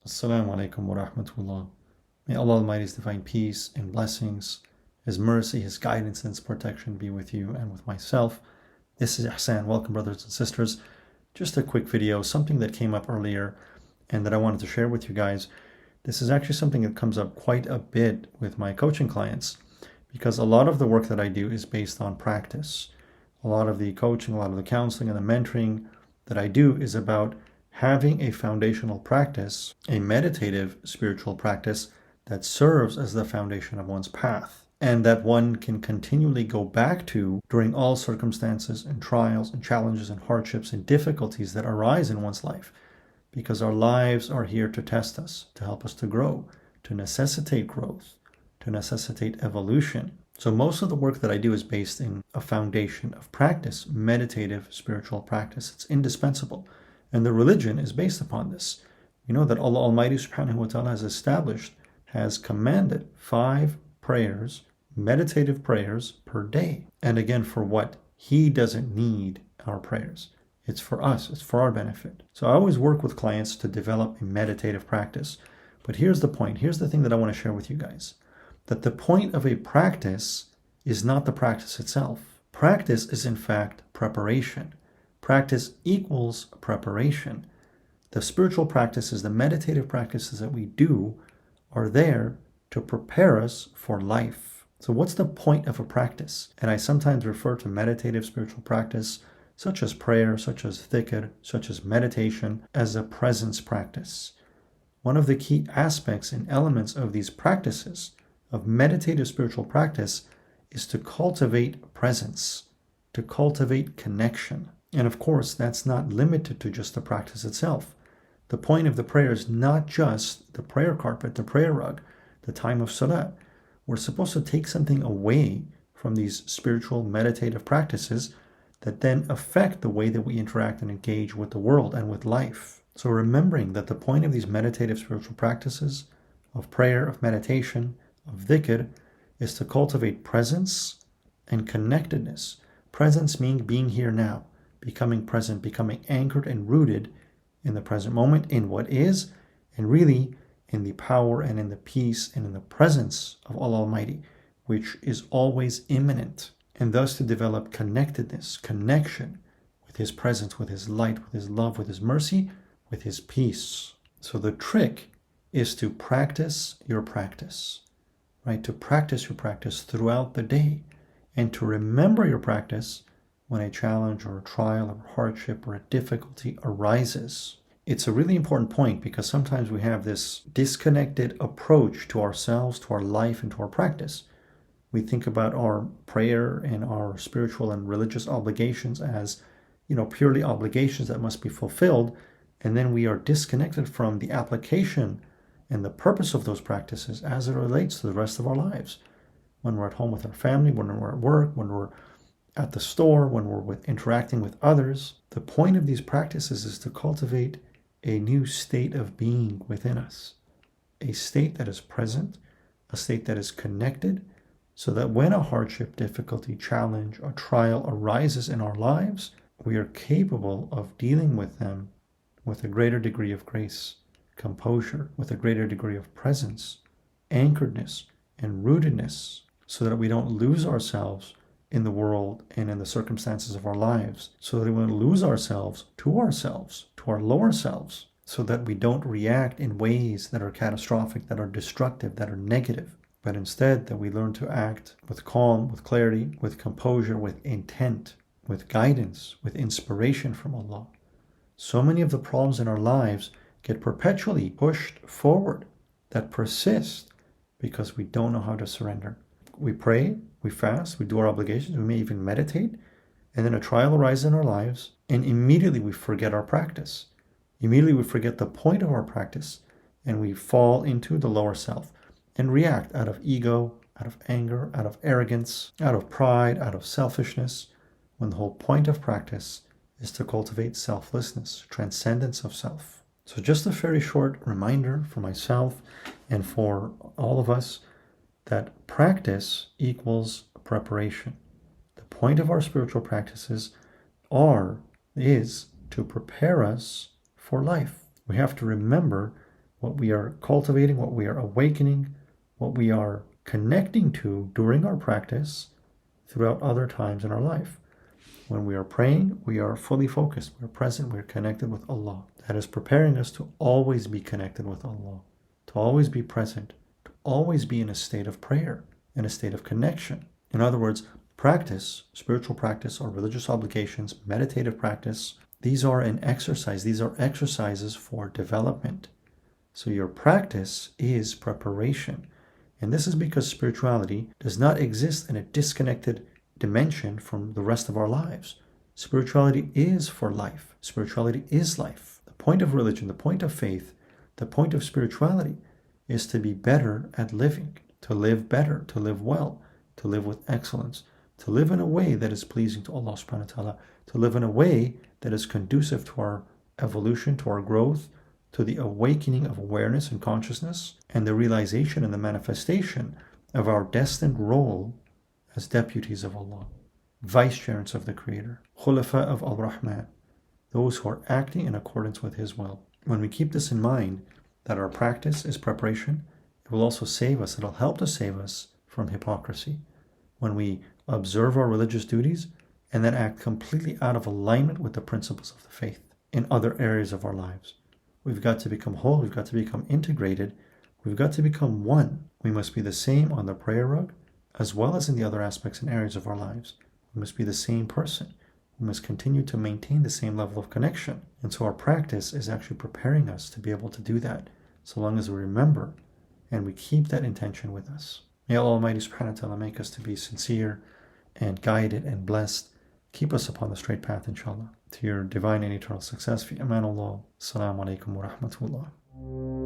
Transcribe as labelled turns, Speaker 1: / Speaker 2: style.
Speaker 1: Assalamu alaikum wa rahmatullah. May Allah Almighty's divine peace and blessings, His mercy, His guidance, and His protection be with you and with myself. This is Ihsan. Welcome, brothers and sisters. Just a quick video, something that came up earlier and that I wanted to share with you guys. This is actually something that comes up quite a bit with my coaching clients because a lot of the work that I do is based on practice. A lot of the coaching, a lot of the counseling and the mentoring that I do is about having a foundational practice, a meditative spiritual practice that serves as the foundation of one's path and that one can continually go back to during all circumstances and trials and challenges and hardships and difficulties that arise in one's life. Because our lives are here to test us, to help us to grow, to necessitate growth, to necessitate evolution. So most of the work that I do is based in a foundation of practice, meditative spiritual practice. It's indispensable. And the religion is based upon this. You know that Allah Almighty subhanahu wa ta'ala has commanded 5 prayers, meditative prayers per day. And again, for what? He doesn't need our prayers. It's for us. It's for our benefit. So I always work with clients to develop a meditative practice. But here's the point. Here's the thing that I want to share with you guys. That the point of a practice is not the practice itself. Practice is in fact preparation. Practice equals preparation. The spiritual practices, the meditative practices that we do are there to prepare us for life. So what's the point of a practice? And I sometimes refer to meditative spiritual practice, such as prayer, such as dhikr, such as meditation, as a presence practice. One of the key aspects and elements of these practices, of meditative spiritual practice, is to cultivate presence, to cultivate connection. And of course, that's not limited to just the practice itself. The point of the prayer is not just the prayer carpet, the prayer rug, the time of salah. We're supposed to take something away from these spiritual meditative practices that then affect the way that we interact and engage with the world and with life. So remembering that the point of these meditative spiritual practices, of prayer, of meditation, of dhikr, is to cultivate presence and connectedness. Presence meaning being here now, becoming present, becoming anchored and rooted in the present moment, in what is, and really in the power and in the peace and in the presence of Allah Almighty, which is always immanent, and thus to develop connectedness, connection with His presence, with His light, with His love, with His mercy, with His peace. So the trick is to practice your practice, right? To practice your practice throughout the day and to remember your practice when a challenge or a trial or a hardship or a difficulty arises. It's a really important point because sometimes we have this disconnected approach to ourselves, to our life, and to our practice. We think about our prayer and our spiritual and religious obligations as, purely obligations that must be fulfilled, and then we are disconnected from the application and the purpose of those practices as it relates to the rest of our lives. When we're at home with our family, when we're at work, when we're at the store, when we're interacting with others, the point of these practices is to cultivate a new state of being within us, a state that is present, a state that is connected, so that when a hardship, difficulty, challenge, or trial arises in our lives, we are capable of dealing with them with a greater degree of grace, composure, with a greater degree of presence, anchoredness, and rootedness, so that we don't lose ourselves in the world and in the circumstances of our lives, so that we don't lose ourselves, to our lower selves, so that we don't react in ways that are catastrophic, that are destructive, that are negative, but instead that we learn to act with calm, with clarity, with composure, with intent, with guidance, with inspiration from Allah. So many of the problems in our lives get perpetually pushed forward, that persist because we don't know how to surrender. We pray, we fast, we do our obligations, we may even meditate, and then a trial arises in our lives, and immediately we forget our practice. Immediately we forget the point of our practice, and we fall into the lower self and react out of ego, out of anger, out of arrogance, out of pride, out of selfishness, when the whole point of practice is to cultivate selflessness, transcendence of self. So just a very short reminder for myself and for all of us that practice equals preparation. The point of our spiritual practices is to prepare us for life. We have to remember what we are cultivating, what we are awakening, what we are connecting to during our practice throughout other times in our life. When we are praying, we are fully focused, we're present, we're connected with Allah. That is preparing us to always be connected with Allah, to always be present, to always be in a state of prayer, in a state of connection. In other words, practice, spiritual practice or religious obligations, meditative practice, these are an exercise. These are exercises for development. So your practice is preparation. And this is because spirituality does not exist in a disconnected dimension from the rest of our lives. Spirituality is for life. Spirituality is life. The point of religion, the point of faith, the point of spirituality is to be better at living, to live better, to live well, to live with excellence, to live in a way that is pleasing to Allah subhanahu wa ta'ala, to live in a way that is conducive to our evolution, to our growth, to the awakening of awareness and consciousness, and the realization and the manifestation of our destined role as deputies of Allah, vicegerents of the Creator, khulafa of Al-Rahman, those who are acting in accordance with His will. When we keep this in mind, that our practice is preparation, it will also save us, it'll help to save us from hypocrisy. When we observe our religious duties and then act completely out of alignment with the principles of the faith in other areas of our lives. We've got to become whole, we've got to become integrated, we've got to become one. We must be the same on the prayer rug as well as in the other aspects and areas of our lives. We must be the same person. We must continue to maintain the same level of connection. And so our practice is actually preparing us to be able to do that, so long as we remember and we keep that intention with us. May Allah Almighty subhanahu wa ta'ala make us to be sincere and guided and blessed. Keep us upon the straight path, inshallah, to your divine and eternal success. Fi aman Allah. Assalamu alaikum wa rahmatullah.